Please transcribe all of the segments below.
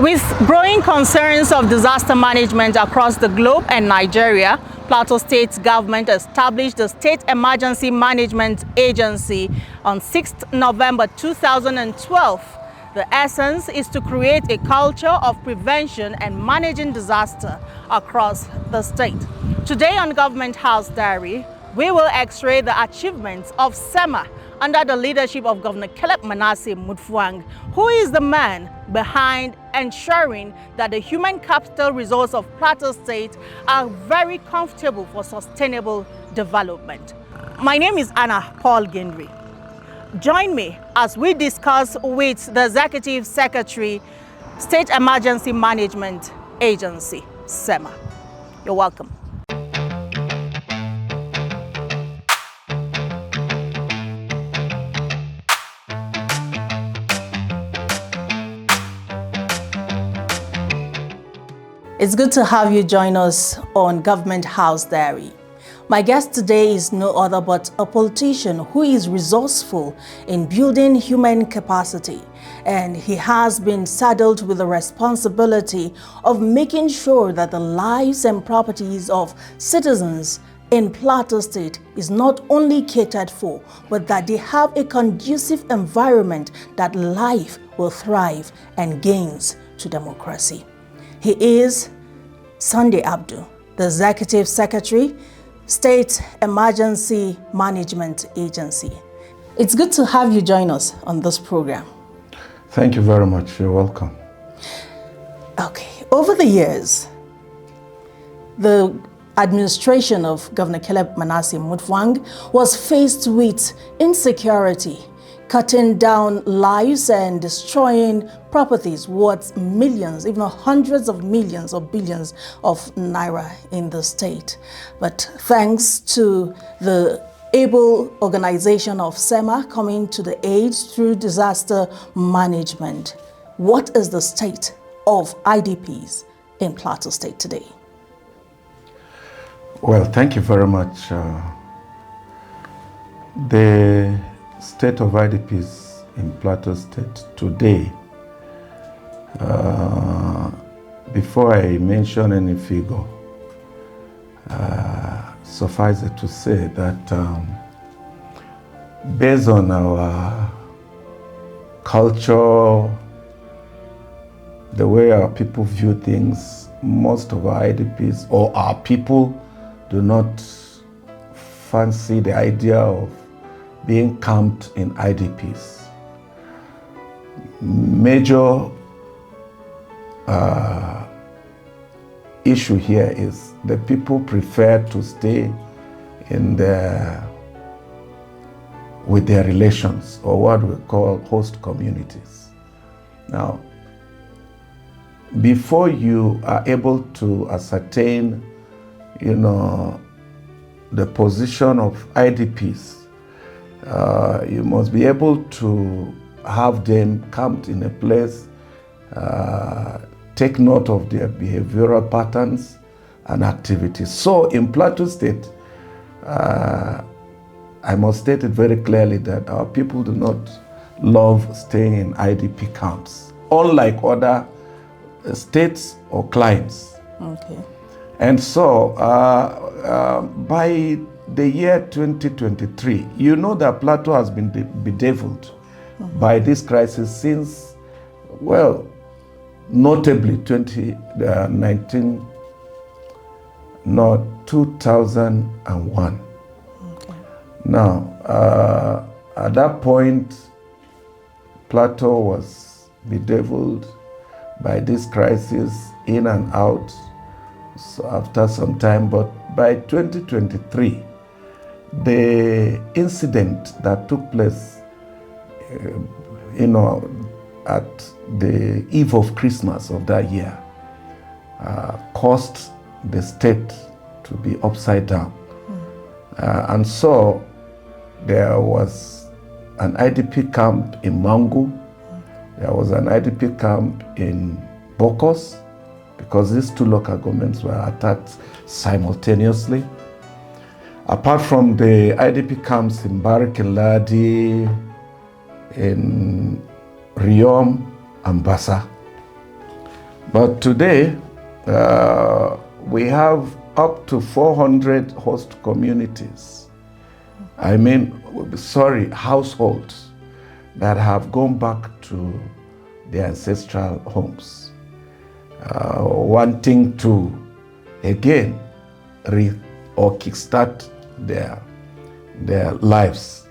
With growing concerns of disaster management across the globe and Nigeria, Plateau State government established the State Emergency Management Agency on 6th November 2012. The essence is to create a culture of prevention and managing disaster across the state. Today on Government House Diary, we will x-ray the achievements of SEMA under the leadership of Governor Manasseh Mutfwang, who is the man behind ensuring that the human capital resource of Plateau State are very comfortable for sustainable development. My name is Anna Paul Gendry. Join me as we discuss with the Executive Secretary, State Emergency Management Agency, SEMA. You're welcome. It's good to have you join us on Government House Diary. My guest today is no other but a politician who is resourceful in building human capacity, and he has been saddled with the responsibility of making sure that the lives and properties of citizens in Plateau State is not only catered for, but that they have a conducive environment that life will thrive and gains to democracy. He is Sunday Abdul, the Executive Secretary, State Emergency Management Agency. It's good to have you join us on this program. Thank you very much. You're welcome. Okay. Over the years, the administration of Governor Manasseh Mutfwang was faced with insecurity, cutting down lives and destroying properties worth millions, even hundreds of millions or billions of naira in the state. But thanks to the able organization of SEMA coming to the aid through disaster management, what is the state of IDPs in Plateau State today? Well, thank you very much. The state of IDPs in Plateau State today, before I mention any figure, suffice it to say that based on our culture, the way our people view things, most of our IDPs or our people do not fancy the idea of being camped in IDPs. Major issue here is the people prefer to stay in with their relations, or what we call host communities. Now, before you are able to ascertain, the position of IDPs, you must be able to have them camped in a place, take note of their behavioral patterns and activities. So in Plateau State, I must state it very clearly that our people do not love staying in IDP camps, unlike other states or clients. Okay. And so by the year 2023, you know that Plateau has been bedeviled by this crisis since, well, notably 2001. Okay. Now, at that point, Plateau was bedeviled by this crisis in and out. So after some time, but by 2023, the incident that took place, at the eve of Christmas of that year, caused the state to be upside down. And so there was an IDP camp in Mangu, there was an IDP camp in Bokos, because these two local governments were attacked simultaneously. Apart from the IDP camps in Barikiladi, in Riom and Bassa, But today, we have up to 400 host communities. Households that have gone back to their ancestral homes, wanting to again kickstart their lives,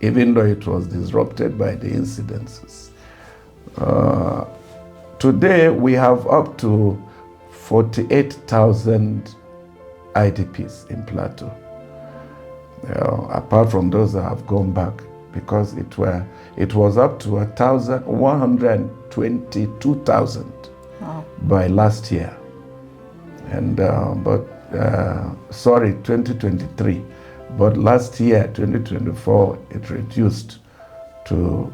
even though it was disrupted by the incidences. Today, we have up to 48,000 IDPs in Plateau. Apart from those that have gone back, because it was up to 122,000 by last year, and 2023. But last year, 2024, it reduced to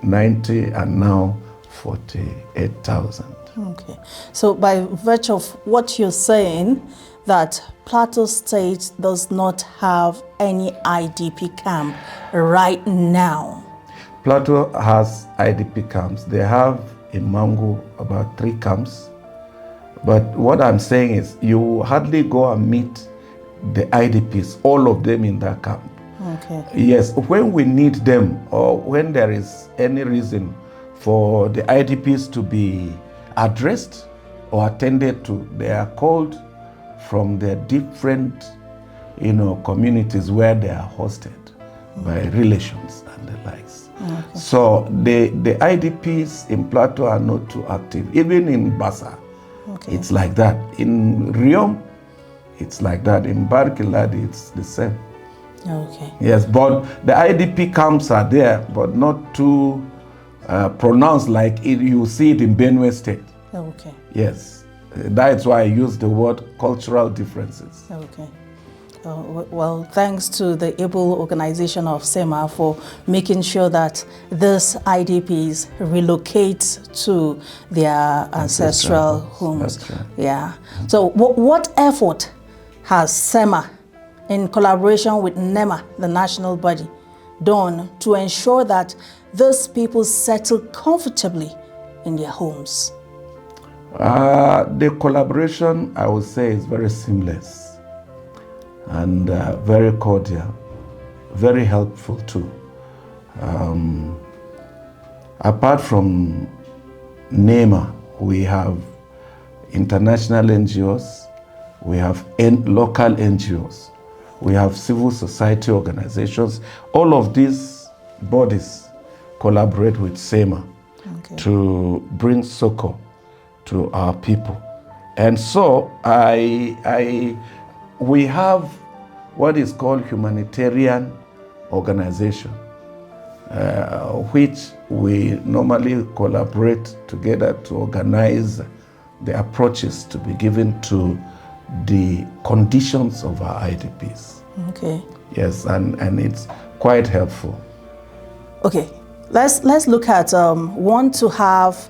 90, and now 48,000. Okay. So by virtue of what you're saying, that Plateau State does not have any IDP camp right now. Plateau has IDP camps. They have in Mangu about 3 camps. But what I'm saying is you hardly go and meet the IDPs, all of them in that camp. Okay. Yes, when we need them or when there is any reason for the IDPs to be addressed or attended to, they are called from the different, communities where they are hosted by relations and the likes. Okay. So the IDPs in Plateau are not too active. Even in Bassa, it's like that. In Riom, it's like that. In Barkiladi, it's the same. Okay. Yes, but the IDP camps are there, but not too pronounced like you see it in Benue State. Okay. Yes, that's why I use the word cultural differences. Okay. Well, thanks to the able organization of PLASEMA for making sure that these IDPs relocate to their ancestral homes. That's right. Yeah. So what effort has PLASEMA, in collaboration with NEMA, the national body, done to ensure that these people settle comfortably in their homes? The collaboration, I would say, is very seamless and very cordial, very helpful too. Apart from NEMA, we have international NGOs, we have local NGOs, we have civil society organizations. All of these bodies collaborate with PLASEMA to bring succor to our people. And so we have what is called humanitarian organization, which we normally collaborate together to organize the approaches to be given to the conditions of our IDPs. Okay. Yes, and it's quite helpful. Okay, let's look at want to have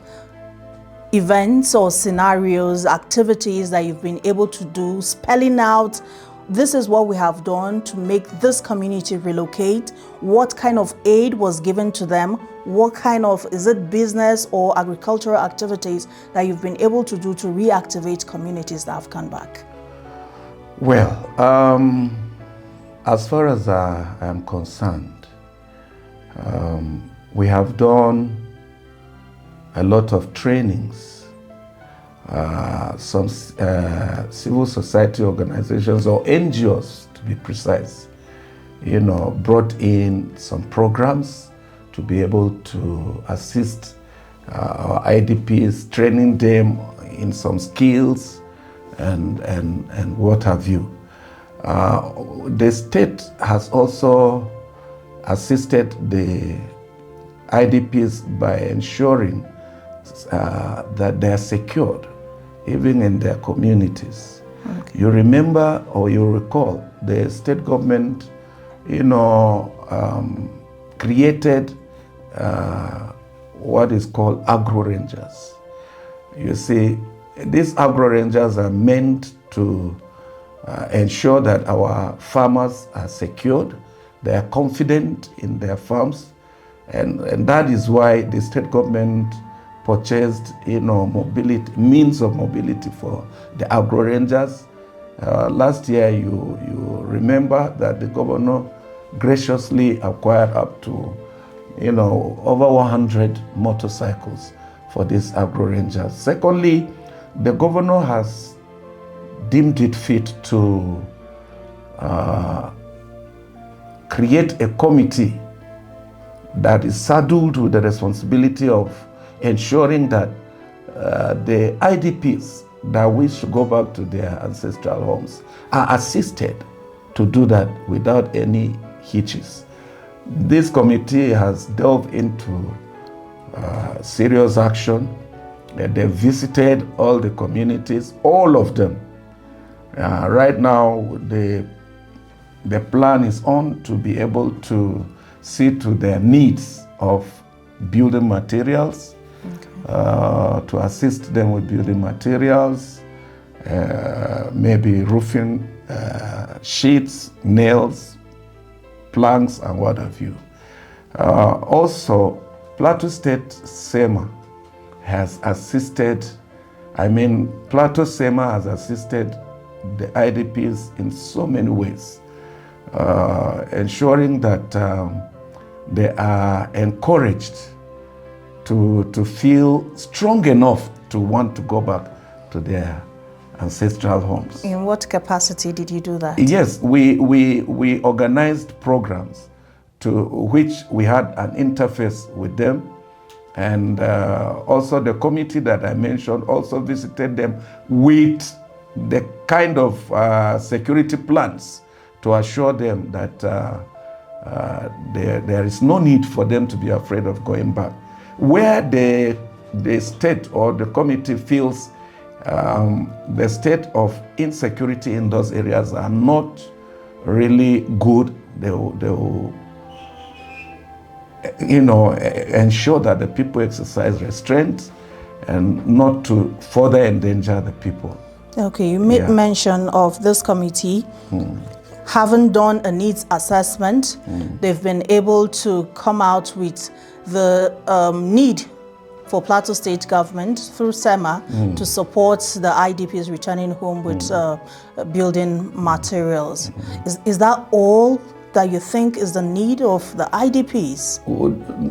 events or scenarios, activities that you've been able to do, spelling out, this is what we have done to make this community relocate, what kind of aid was given to them, what kind of, is it business or agricultural activities that you've been able to do to reactivate communities that have come back? Well, as far as I am concerned, we have done a lot of trainings. Some civil society organizations, or NGOs to be precise, brought in some programs to be able to assist our IDPs, training them in some skills and what have you. The state has also assisted the IDPs by ensuring that they are secured, even in their communities. Okay. You remember or you recall the state government, created what is called agro rangers. You see, these agro rangers are meant to ensure that our farmers are secured, they are confident in their farms, and that is why the state government purchased, mobility means of mobility for the agro rangers. Last year, you remember that the governor graciously acquired up to, over 100 motorcycles for these agro rangers. Secondly, the governor has deemed it fit to create a committee that is saddled with the responsibility of ensuring that the IDPs that wish to go back to their ancestral homes are assisted to do that without any hitches. This committee has delved into serious action. They visited all the communities, all of them. Right now, the plan is on to be able to see to their needs of building materials, to assist them with building materials, maybe roofing sheets, nails, planks, and what have you. Also, Plateau State SEMA has assisted, Plateau SEMA has assisted the IDPs in so many ways, ensuring that they are encouraged to feel strong enough to want to go back to their ancestral homes. In what capacity did you do that? Yes, we organized programs to which we had an interface with them, and also the committee that I mentioned also visited them with the kind of security plans to assure them that there is no need for them to be afraid of going back. Where the state or the committee feels the state of insecurity in those areas are not really good, they will ensure that the people exercise restraint and not to further endanger the people. Okay, you made mention of this committee having done a needs assessment. They've been able to come out with the need for Plateau State government through SEMA to support the IDPs returning home with building materials. Is that all that you think is the need of the IDPs?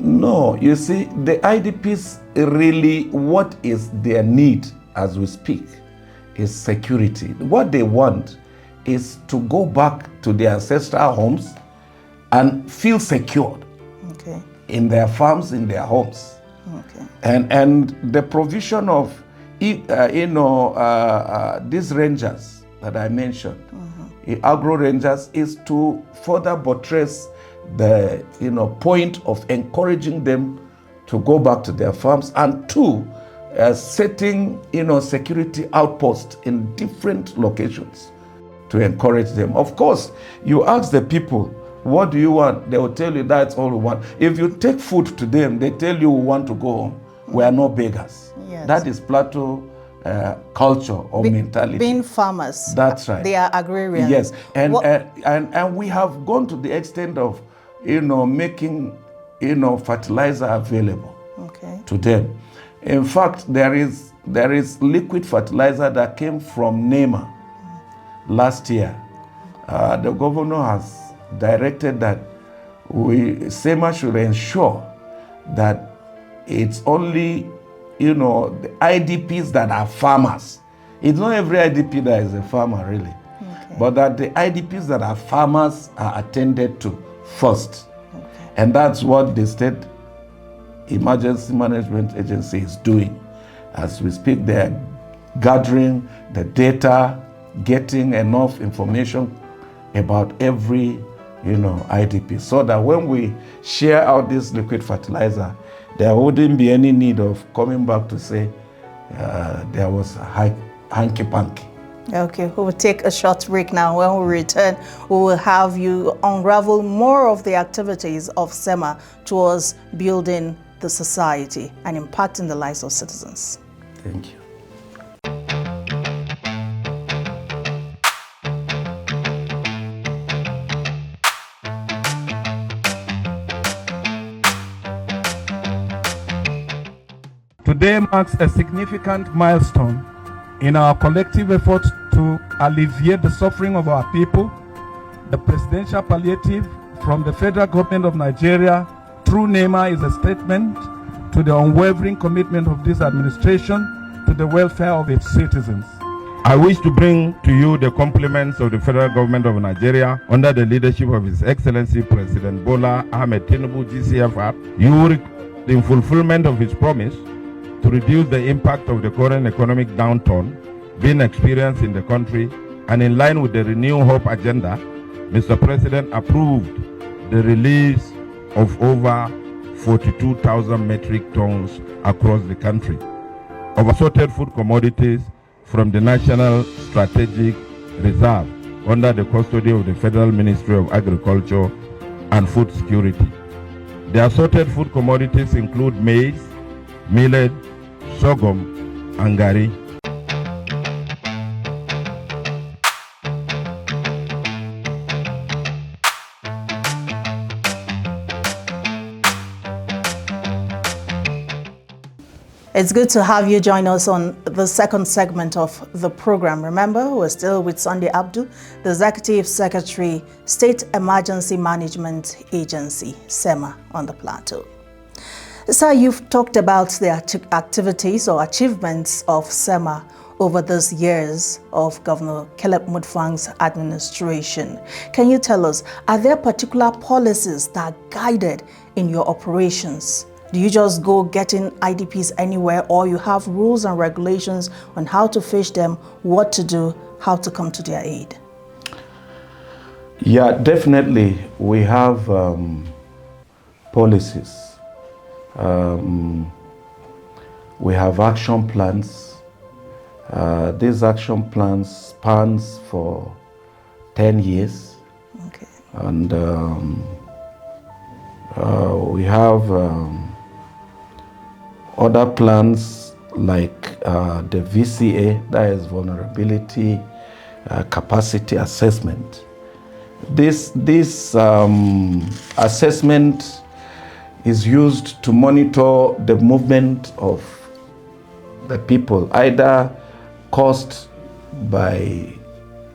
No, you see, the IDPs really, what is their need as we speak is security. What they want is to go back to their ancestral homes and feel secured in their farms, in their homes. And the provision of these rangers that I mentioned, agro rangers, is to further buttress the point of encouraging them to go back to their farms, and two, setting security outposts in different locations to encourage them. Of course, you ask the people, what do you want? They will tell you that's all we want. If you take food to them, they tell you we want to go home. We are not beggars. Yes. That is Plateau culture or mentality. Being farmers. That's right. They are agrarian. Yes, and we have gone to the extent of making fertilizer available to them. In fact, there is liquid fertilizer that came from NEMA last year. The governor has directed that SEMA should ensure that it's only the IDPs that are farmers. It's not every IDP that is a farmer really, but that the IDPs that are farmers are attended to first. And that's what the State Emergency Management Agency is doing. As we speak, they're gathering the data, getting enough information about every IDP, so that when we share out this liquid fertilizer, there wouldn't be any need of coming back to say there was a hanky-panky. Okay, we will take a short break now. When we return, we will have you unravel more of the activities of SEMA towards building the society and impacting the lives of citizens. Thank you. Today marks a significant milestone in our collective efforts to alleviate the suffering of our people. The presidential palliative from the federal government of Nigeria through NEMA is a statement to the unwavering commitment of this administration to the welfare of its citizens. I wish to bring to you the compliments of the federal government of Nigeria under the leadership of His Excellency President Bola Ahmed Tinubu GCFR. In fulfillment of his promise to reduce the impact of the current economic downturn being experienced in the country, and in line with the Renew Hope agenda, Mr. President approved the release of over 42,000 metric tons across the country of assorted food commodities from the National Strategic Reserve under the custody of the Federal Ministry of Agriculture and Food Security. The assorted food commodities include maize, millet, sorghum, and gari. It's good to have you join us on the second segment of the program. Remember, we're still with Sunday Abdu, the Executive Secretary, State Emergency Management Agency, SEMA, on the Plateau. Sir, you've talked about the activities or achievements of SEMA over these years of Governor Caleb Mutfwang's administration. Can you tell us, are there particular policies that are guided in your operations? Do you just go getting IDPs anywhere, or you have rules and regulations on how to fish them, what to do, how to come to their aid? Yeah, definitely. We have policies. We have action plans. These action plans spans for 10 years. Okay. And we have other plans like the VCA, that is vulnerability capacity assessment. This assessment is used to monitor the movement of the people, either caused by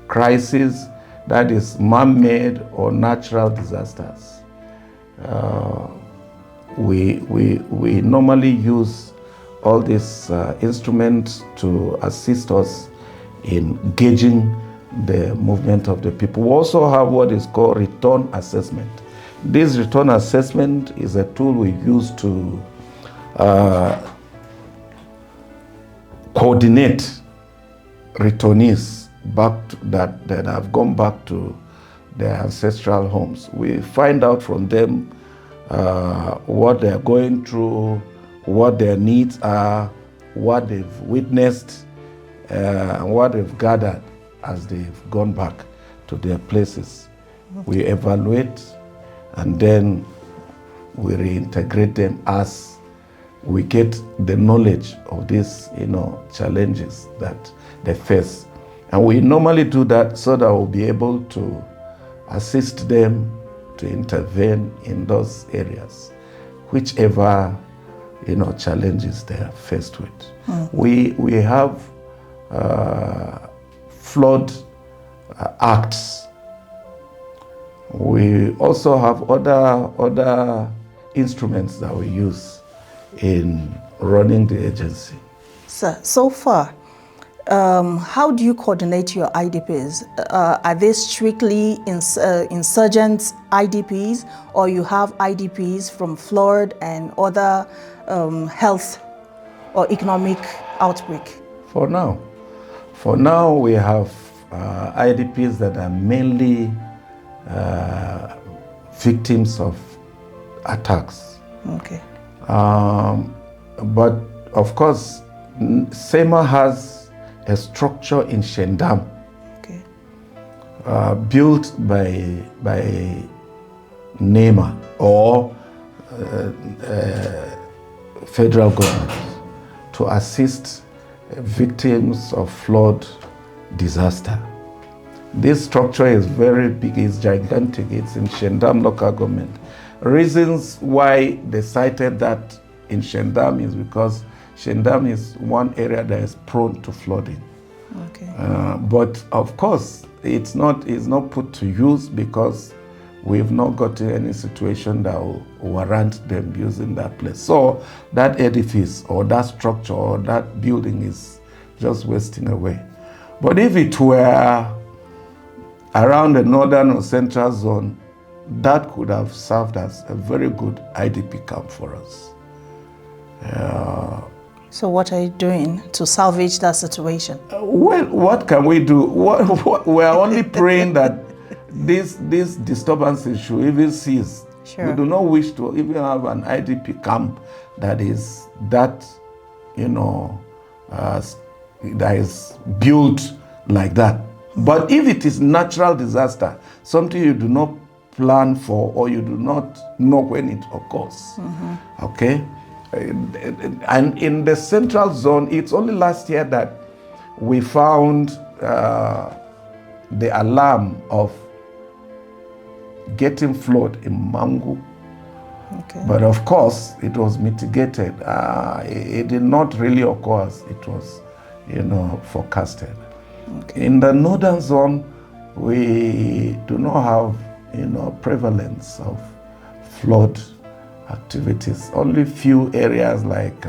crisis, that is man-made, or natural disasters. We normally use all these instruments to assist us in gauging the movement of the people. We also have what is called return assessment. This return assessment is a tool we use to coordinate returnees back to that have gone back to their ancestral homes. We find out from them what they're going through, what their needs are, what they've witnessed, and what they've gathered as they've gone back to their places. We evaluate, and then we reintegrate them as we get the knowledge of these, challenges that they face. And we normally do that so that we'll be able to assist them to intervene in those areas, whichever challenges they are faced with. We have flood acts. We also have other instruments that we use in running the agency. Sir, so far, how do you coordinate your IDPs? Are they strictly insurgent IDPs, or you have IDPs from flood and other health or economic outbreak? For now, we have IDPs that are mainly victims of attacks. Okay. But of course, SEMA has a structure in Shendam, okay, built by NEMA or federal government to assist victims of flood disaster. This structure is very big, it's gigantic, it's in Shendam local government. Reasons why they cited that in Shendam is because Shendam is one area that is prone to flooding. Okay. But of course, it's not put to use because we've not got to any situation that will warrant them using that place. So that edifice or that structure or that building is just wasting away. But if it were around the northern or central zone, that could have served as a very good IDP camp for us. So what are you doing to salvage that situation? Well, what can we do? We are only praying that these disturbances should even cease. Sure. We do not wish to even have an IDP camp that is that, that is built like that. But if it is natural disaster, something you do not plan for or you do not know when it occurs, okay? And in the central zone, it's only last year that we found the alarm of getting flood in Mangu. Okay. But of course, it was mitigated. It did not really occur as it was, forecasted. Okay. In the northern zone, we do not have, prevalence of flood activities. Only few areas like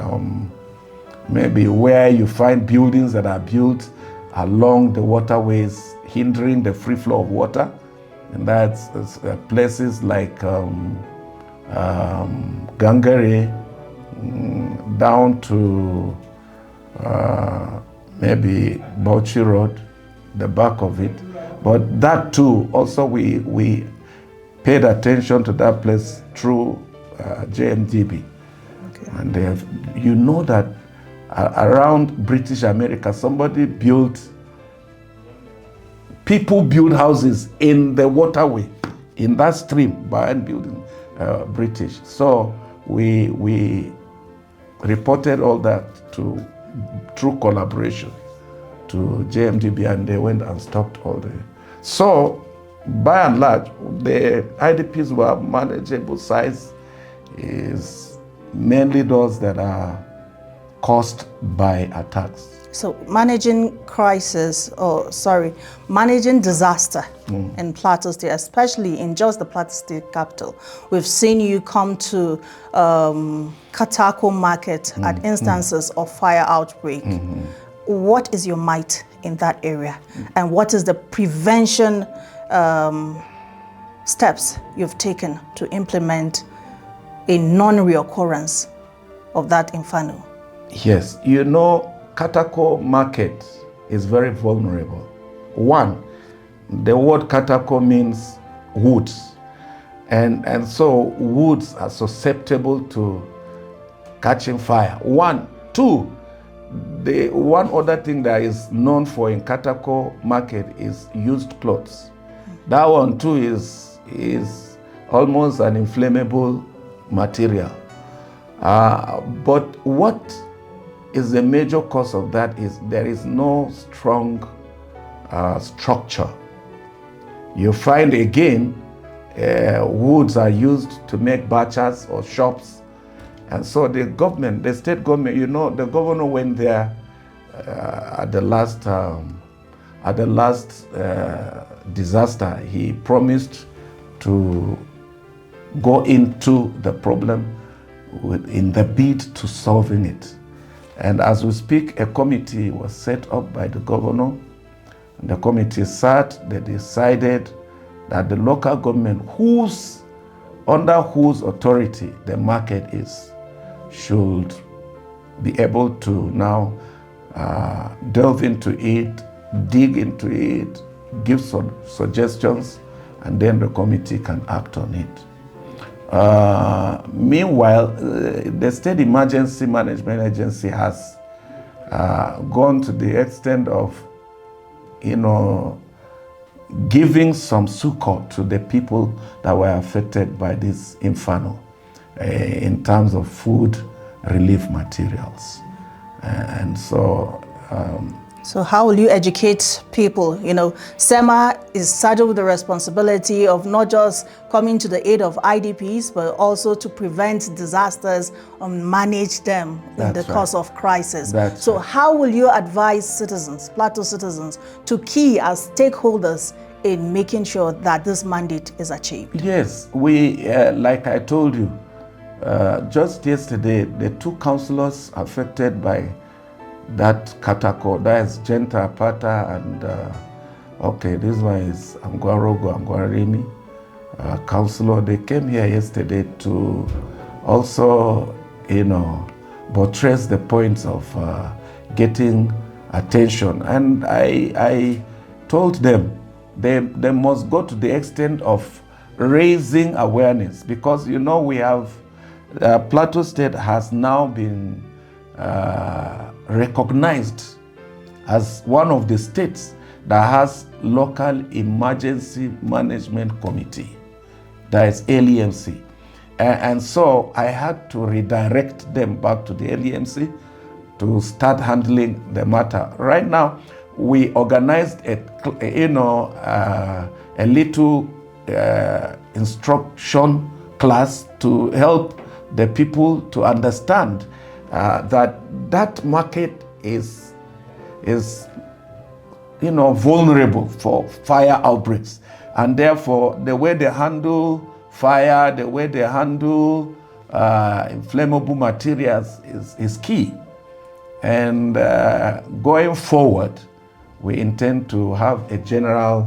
maybe where you find buildings that are built along the waterways, hindering the free flow of water. And that's places like Gangare, down to maybe Bauchi Road, the back of it. But that too, also we paid attention to that place through JMDB. Okay. And they have, that around British America, people build houses in the waterway, in that stream, by building British. So we reported all that through collaboration to JMDB, and they went and stopped all the. So by and large, the IDPs were manageable size, is mainly those that are caused by attacks. So managing managing disaster in Plateau State, especially in just the Plateau State capital. We've seen you come to Katako Market at instances of fire outbreak. What is your might in that area? And what is the prevention steps you've taken to implement a non-reoccurrence of that inferno? Yes, Katako Market is very vulnerable. One, the word Katako means woods. And so woods are susceptible to catching fire. One other thing that is known for in Katako Market is used clothes. That one too is almost an inflammable material. But what is the major cause of that is there is no strong structure. You find again, woods are used to make bachas or shops. And so the state government, the governor went there at the last disaster. He promised to go into the problem in the bid to solving it. And as we speak, a committee was set up by the governor. And the committee sat, they decided that the local government under whose authority the market is, should be able to now delve into it, dig into it, give some suggestions, and then the committee can act on it. Meanwhile, the State Emergency Management Agency has gone to the extent of, giving some succor to the people that were affected by this inferno in terms of food relief materials. And so So how will you educate people? You know, SEMA is saddled with the responsibility of not just coming to the aid of IDPs, but also to prevent disasters and manage them in the course of crisis. So how will you advise citizens, Plateau citizens, to key as stakeholders in making sure that this mandate is achieved? Yes, we, like I told you, just yesterday, the 2 councillors affected by that Katako, that is Genta Pata and, okay, this one is Angwarogo, Angwarimi, councillor. They came here yesterday to also, you know, buttress the points of getting attention. And I told them they must go to the extent of raising awareness, because, you know, we have, Plateau State has now been recognized as one of the states that has local emergency management committee, that is LEMC. And so I had to redirect them back to the LEMC to start handling the matter. Right now, we organized a little instruction class to help the people to understand that market is vulnerable for fire outbreaks, and therefore the way they handle fire, the way they handle inflammable materials is key. And going forward, we intend to have a general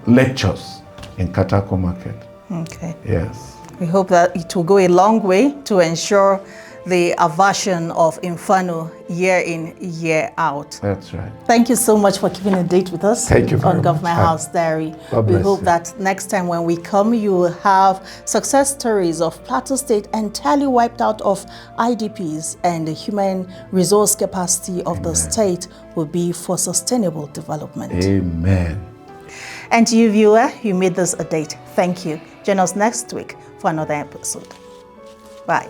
lectures in Katako market. Okay. Yes. We hope that it will go a long way to ensure the aversion of inferno year in, year out. That's right. Thank you so much for keeping a date with us. Thank you very on Government much. House Diary. God We bless hope you. that next time when we come, you will have success stories of Plateau State entirely wiped out of IDPs, and the human resource capacity of the state will be for sustainable development. Amen. And to you, viewer, you made this a date. Thank you. Join us next week for another episode. Bye.